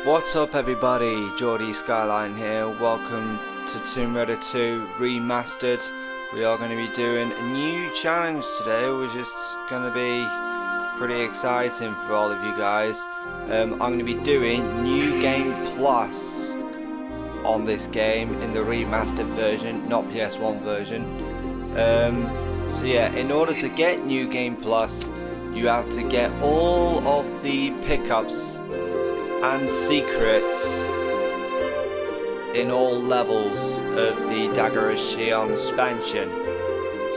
What's up everybody, Geordie Skyline here. Welcome to Tomb Raider 2 Remastered. We are going to be doing a new challenge today, which is going to be pretty exciting for all of you guys. I'm going to be doing New Game Plus on this game in the remastered version, not PS1 version. So yeah, in order to get New Game Plus, you have to get all of the pickups and secrets in all levels of the Dagger of Xi'an expansion.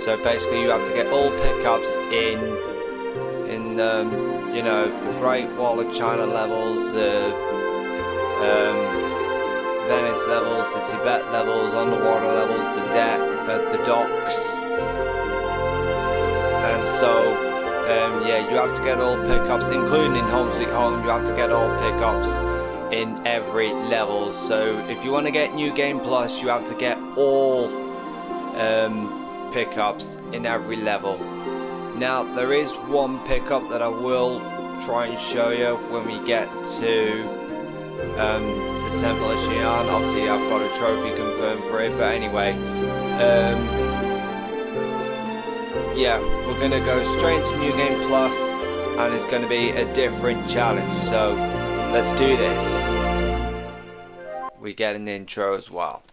So basically you have to get all pickups in you know, the Great Wall of China levels, the Venice levels, the Tibet levels, underwater levels, the docks, and so yeah, you have to get all pickups, including in Home Sweet Home. You have to get all pickups in every level. So if you want to get New Game Plus, you have to get all pickups in every level. Now there is one pickup that I will try and show you when we get to the Temple of Xi'an. Obviously I've got a trophy confirmed for it, but anyway, yeah, we're going to go straight into New Game Plus, and it's going to be a different challenge, so let's do this. We get an intro as well.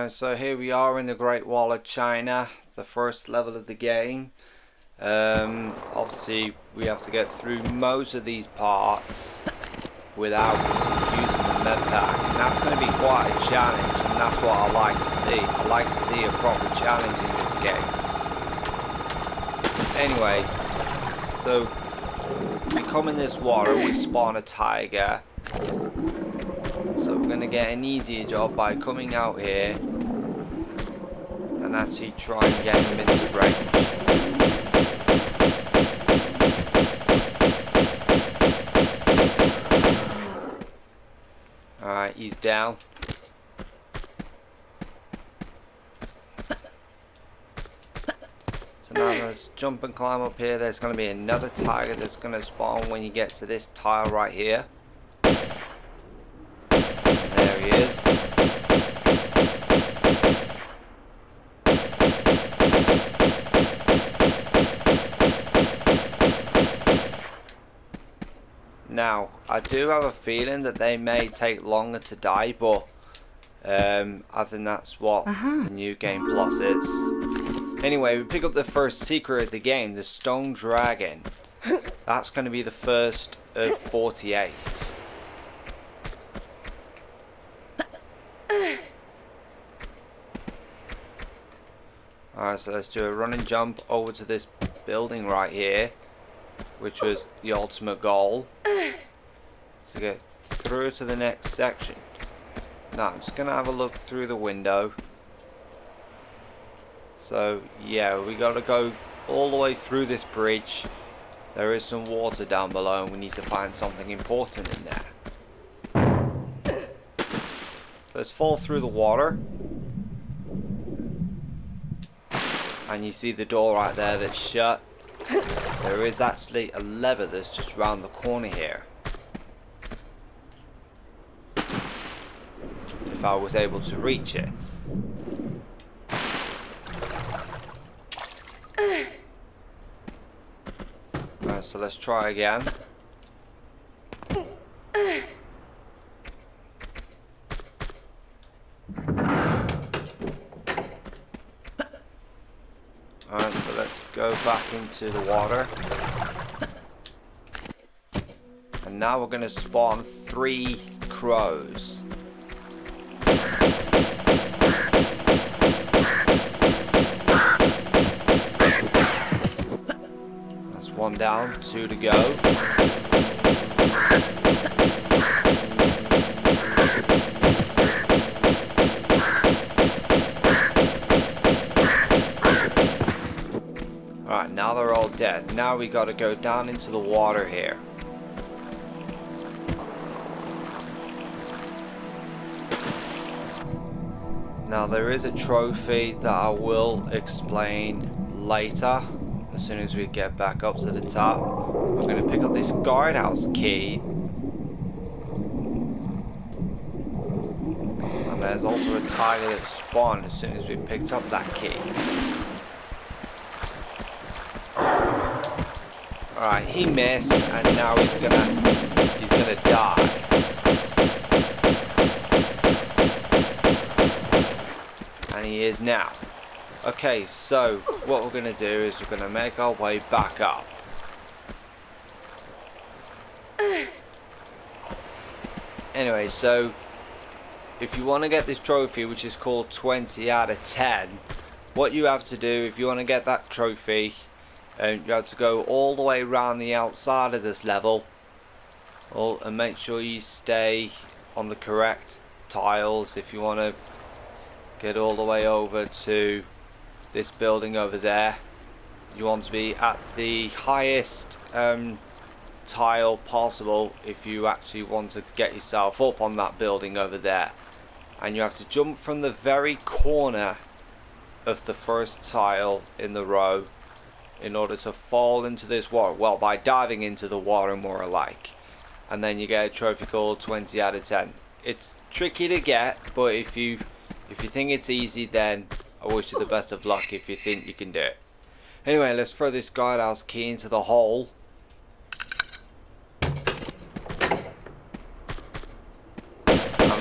So here we are in the Great Wall of China, the first level of the game. Obviously we have to get through most of these parts without using the med pack, and that's going to be quite a challenge, and that's what I like to see. I like to see a proper challenge in this game. Anyway, so we come in this water, we spawn a tiger. So we're going to get an easier job by coming out here and actually try and get him into range. he's down. So now let's jump and climb up here. There's going to be another tiger that's going to spawn when you get to this tile right here. And there he is. Now, I do have a feeling that they may take longer to die, but I think that's what the new game plus is. Anyway, we pick up the first secret of the game, the stone dragon. That's going to be the first of 48. Alright, so let's do a run and jump over to this building right here, which was the ultimate goal, to get through to the next section. Now I'm just going to have a look through the window. So yeah, we got to go all the way through this bridge. There is some water down below and we need to find something important in there. So let's fall through the water. And you see the door right there that's shut. There is actually a lever that's just round the corner here. If I was able to reach it. Right, so let's try again. Alright, so let's go back into the water. And now we're going to spawn 3 crows. That's 1 down, 2 to go. Alright, now they're all dead. Now we got to go down into the water here. Now there is a trophy that I will explain later. As soon as we get back up to the top, we're going to pick up this guardhouse key. And there's also a tiger that spawned as soon as we picked up that key. Alright, he missed and now he's gonna die. And he is now. Okay, so what we're going to do is we're going to make our way back up. Anyway, so if you want to get this trophy, which is called 20 out of 10, what you have to do if you want to get that trophy, you have to go all the way around the outside of this level, and make sure you stay on the correct tiles. If you want to get all the way over to this building over there, you want to be at the highest tile possible if you actually want to get yourself up on that building over there. And you have to jump from the very corner of the first tile in the row in order to fall into this water. Well, by diving into the water, more alike. And then you get a trophy called 20 out of 10. It's tricky to get, but if you think it's easy, then I wish you the best of luck if you think you can do it. Anyway, let's throw this guardhouse key into the hole. And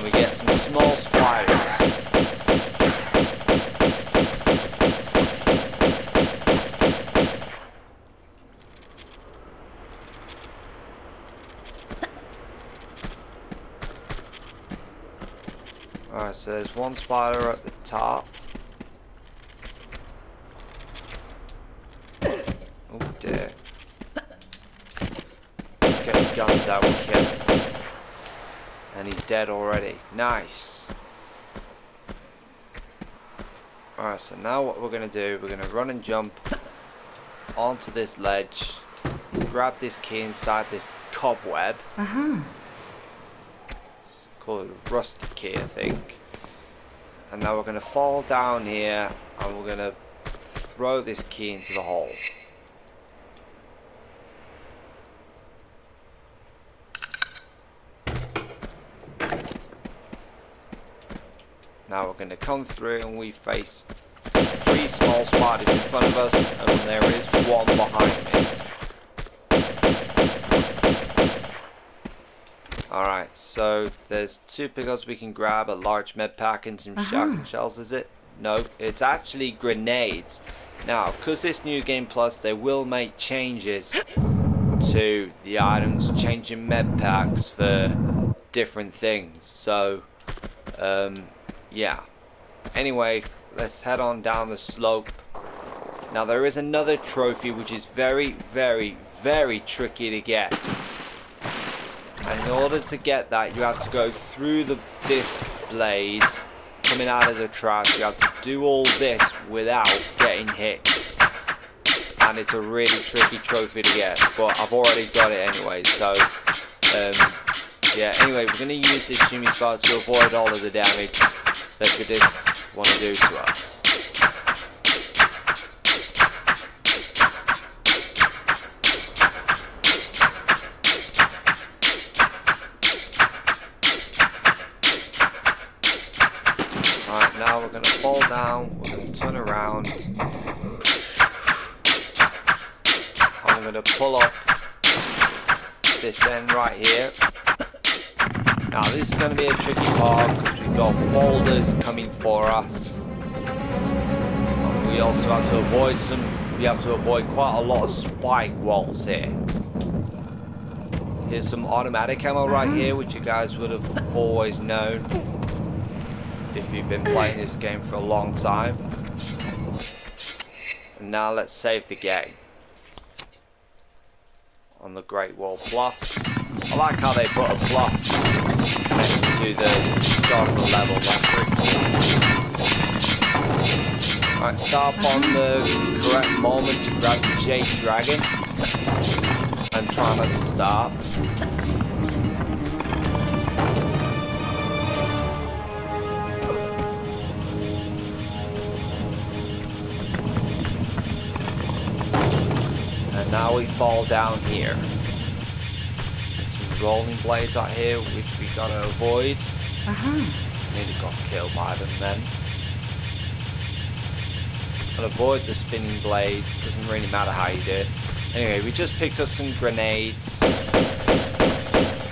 we get some small spiders. Alright, so there's 1 spider at the top. Oh dear. Let's get the guns out and kill him. And he's dead already. Nice. Alright, so now what we're going to do, we're going to run and jump onto this ledge, grab this key inside this cobweb. call it a rusty key, I think. And now we're going to fall down here and we're going to throw this key into the hole. Now we're going to come through and we face 3 small spiders in front of us, and there is one behind me. Alright, so there's 2 pickups we can grab, a large med pack and some shotgun shells, is it? No, it's actually grenades. Now, because this new game plus, they will make changes to the items, changing med packs for different things. So, yeah. Anyway, let's head on down the slope. Now, there is another trophy which is very, very, very tricky to get. And in order to get that, you have to go through the disc blades coming out of the trash. You have to do all this without getting hit. And it's a really tricky trophy to get, but I've already got it anyway, so yeah, anyway, we're going to use this shimmy spot to avoid all of the damage that the discs want to do to us. Alright, now we're going to fall down, we're going to turn around, and I'm going to pull up this end right here. Now this is going to be a tricky part because we've got boulders coming for us. And we also have to avoid quite a lot of spike walls here. Here's some automatic ammo right here, which you guys would have always known if you've been playing this game for a long time. And now let's save the game on the Great Wall Plus. I like how they put a plus next to the start of the level. That's pretty cool. Alright, start on the correct moment to grab the Jade Dragon and try not to start. And now we fall down here. There's some rolling blades out here which we gotta avoid. Nearly got killed by them then. And avoid the spinning blades, doesn't really matter how you do it. Anyway, we just picked up some grenades.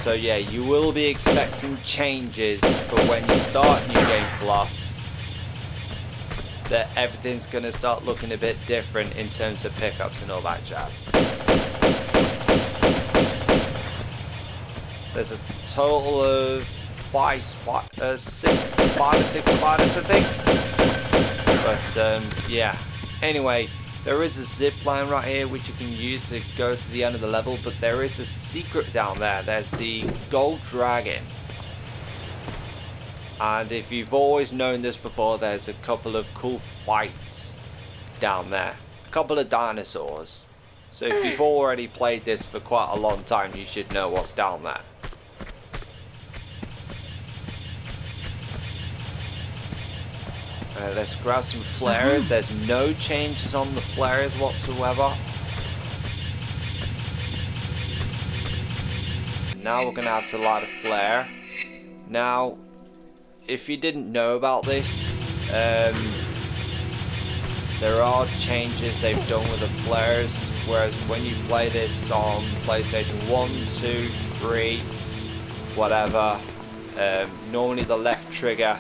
So yeah, you will be expecting changes for when you start New Game Plus. That everything's going to start looking a bit different in terms of pickups and all that jazz. There's a total of 5 or 6 spiders, I think. But yeah. Anyway, there is a zip line right here which you can use to go to the end of the level, but there is a secret down there. There's the gold dragon. And if you've always known this before, there's a couple of cool fights down there. A couple of dinosaurs. So if you've already played this for quite a long time, you should know what's down there. Let's grab some flares. There's no changes on the flares whatsoever. Now we're going to have to light a flare. Now, if you didn't know about this, there are changes they've done with the flares, whereas when you play this on PlayStation 1, 2, 3, whatever, normally the left trigger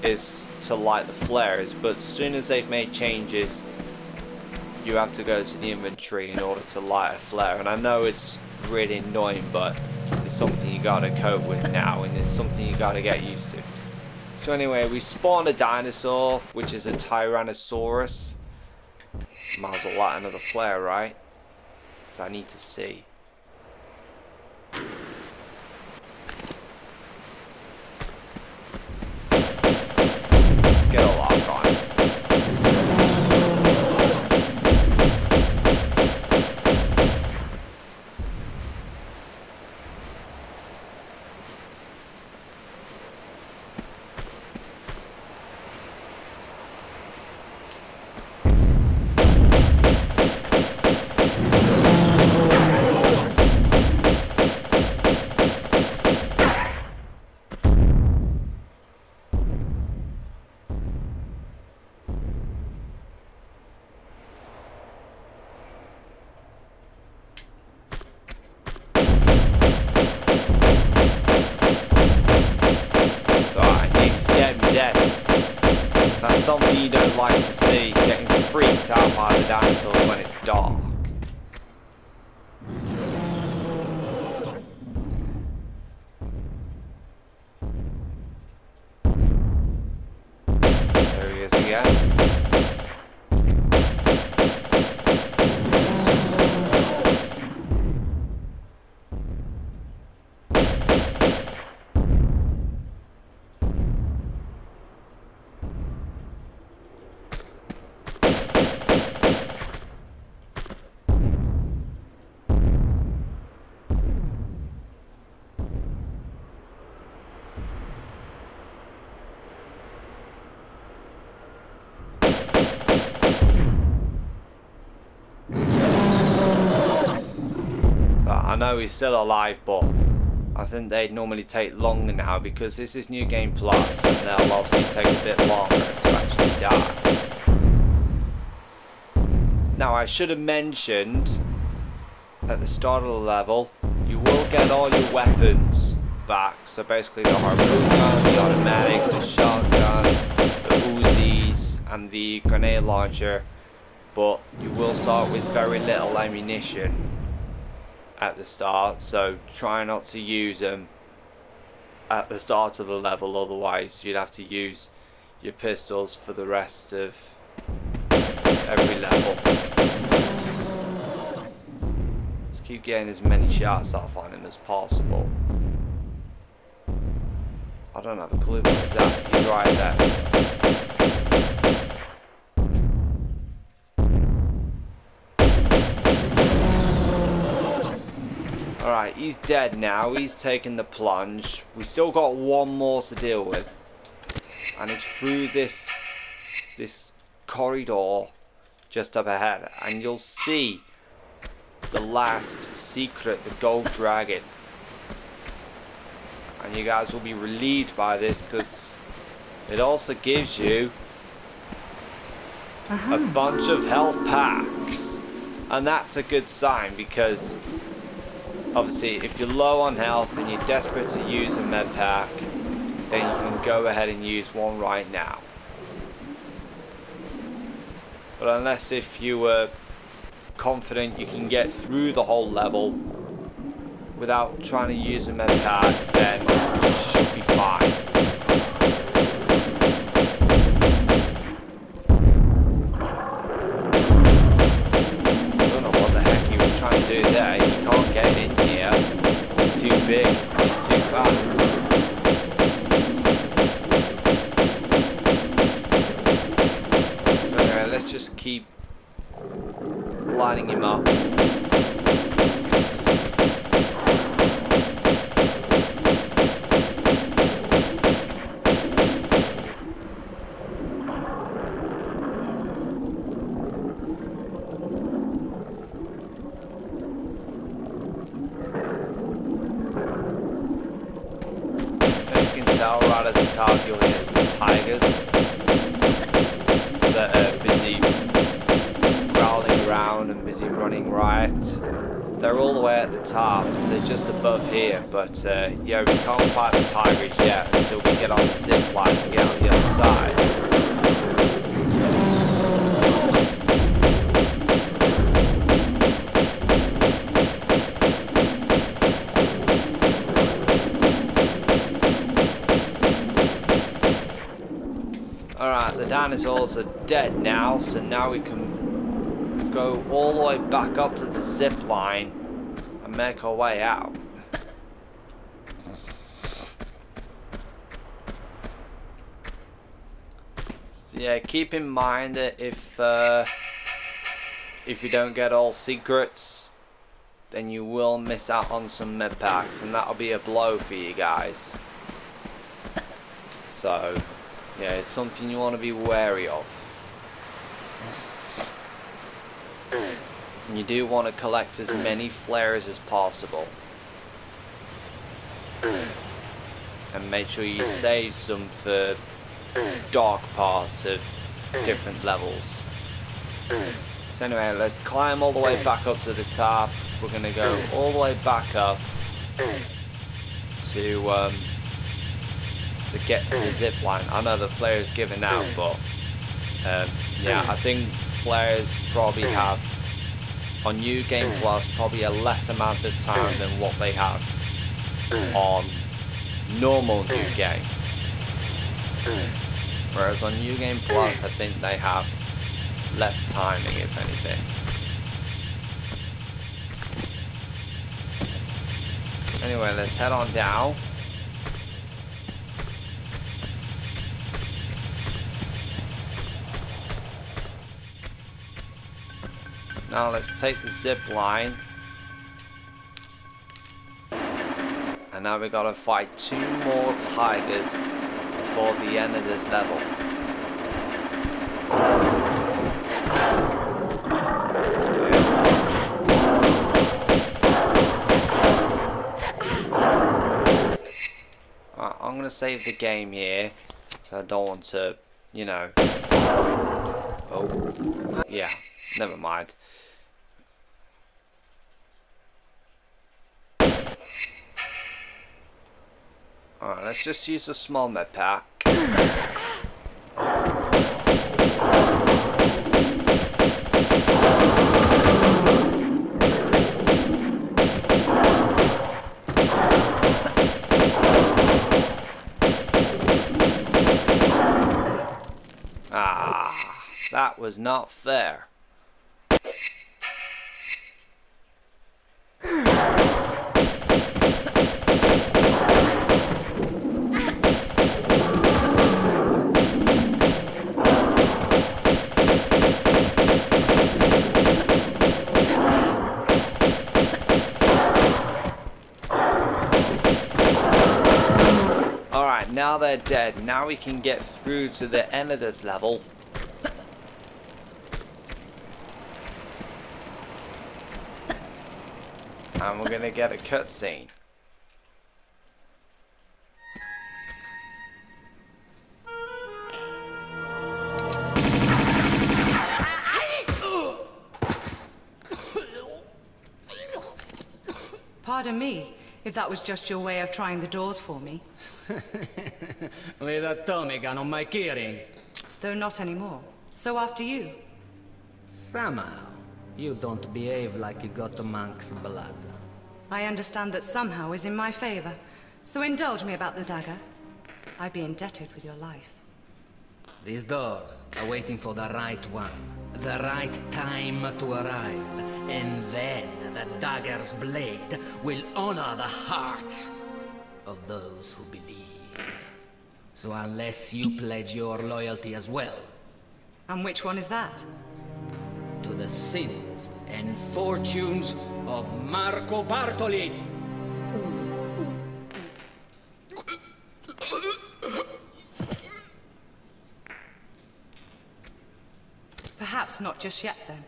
is to light the flares, but as soon as they've made changes, you have to go to the inventory in order to light a flare. And I know it's really annoying, but it's something you gotta cope with now, and it's something you gotta get used to. So anyway, we spawned a dinosaur, which is a Tyrannosaurus. Might as well light another flare, right? Because I need to see. Let's get a lock on. something you don't like to see, getting freaked out by the dinosaurs when it's dark. There he is again. I know he's still alive, but I think they'd normally take longer now because this is New Game Plus and they'll obviously take a bit longer to actually die. Now I should have mentioned at the start of the level, you will get all your weapons back. So basically the harpoon gun, the automatics, the shotgun, the Uzis and the grenade launcher, but you will start with very little ammunition at the start, so try not to use them at the start of the level, otherwise you'd have to use your pistols for the rest of every level. Just keep getting as many shots off on him as possible. I don't have a clue what exactly he's right there. Alright, he's dead now. He's taken the plunge. We still got one more to deal with. And it's through this corridor just up ahead. And you'll see the last secret, the gold dragon. And you guys will be relieved by this because it also gives you a bunch of health packs. And that's a good sign because obviously, if you're low on health and you're desperate to use a med pack, then you can go ahead and use one right now. But unless if you were confident you can get through the whole level without trying to use a med pack, then you should be fine. I don't know what the heck he was trying to do there. You can't get in here. He's too big. He's too fast. So anyway, let's just keep lining him up. Right at the top you'll hear some tigers that are busy growling around and busy running riot. They're all the way at the top, they're just above here, but yeah, we can't fight the tigers yet until we get on the zip line and get on the other side. Alright, the dinosaurs are dead now, so now we can go all the way back up to the zip line and make our way out. So yeah, keep in mind that if you don't get all secrets, then you will miss out on some med packs, and that'll be a blow for you guys. So yeah, it's something you want to be wary of. And you do want to collect as many flares as possible. And make sure you save some for dark parts of different levels. So anyway, let's climb all the way back up to the top. We're going to go all the way back up to get to the zip line. I know the flare's given out, but Yeah, I think players probably have on New Game Plus probably a less amount of time than what they have on normal New Game. Whereas on New Game Plus, I think they have less timing, if anything. Anyway, let's head on down. Now let's take the zip line. And now we gotta fight 2 more tigers before the end of this level. Right, I'm gonna save the game here, so I don't want to, you know. Oh, yeah, never mind. Alright, let's just use a small med pack. Ah, that was not fair. Now they're dead. Now we can get through to the end of this level. And we're gonna get a cutscene. Pardon me, if that was just your way of trying the doors for me. With a Tommy gun on my keyring. Though not anymore. So after you. Somehow, you don't behave like you got the monk's blood. I understand that somehow is in my favor. So indulge me about the dagger. I'd be indebted with your life. These doors are waiting for the right one. The right time to arrive. And then the dagger's blade will honor the hearts of those who believe. So unless you pledge your loyalty as well. And which one is that? To the sins and fortunes of Marco Bartoli. Perhaps not just yet, then.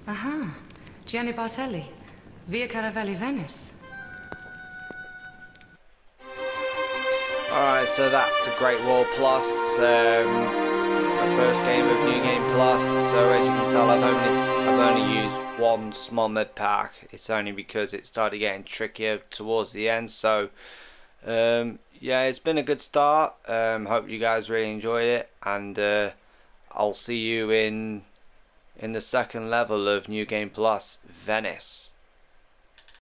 Aha, Gianni Bartelli, Via Caravelli, Venice. Alright, so that's the Great Wall Plus, the first game of New Game Plus. So as you can tell, I've only used one small med pack. It's only because it started getting trickier towards the end. So yeah, it's been a good start. Hope you guys really enjoyed it, and I'll see you in the second level of New Game Plus, Venice.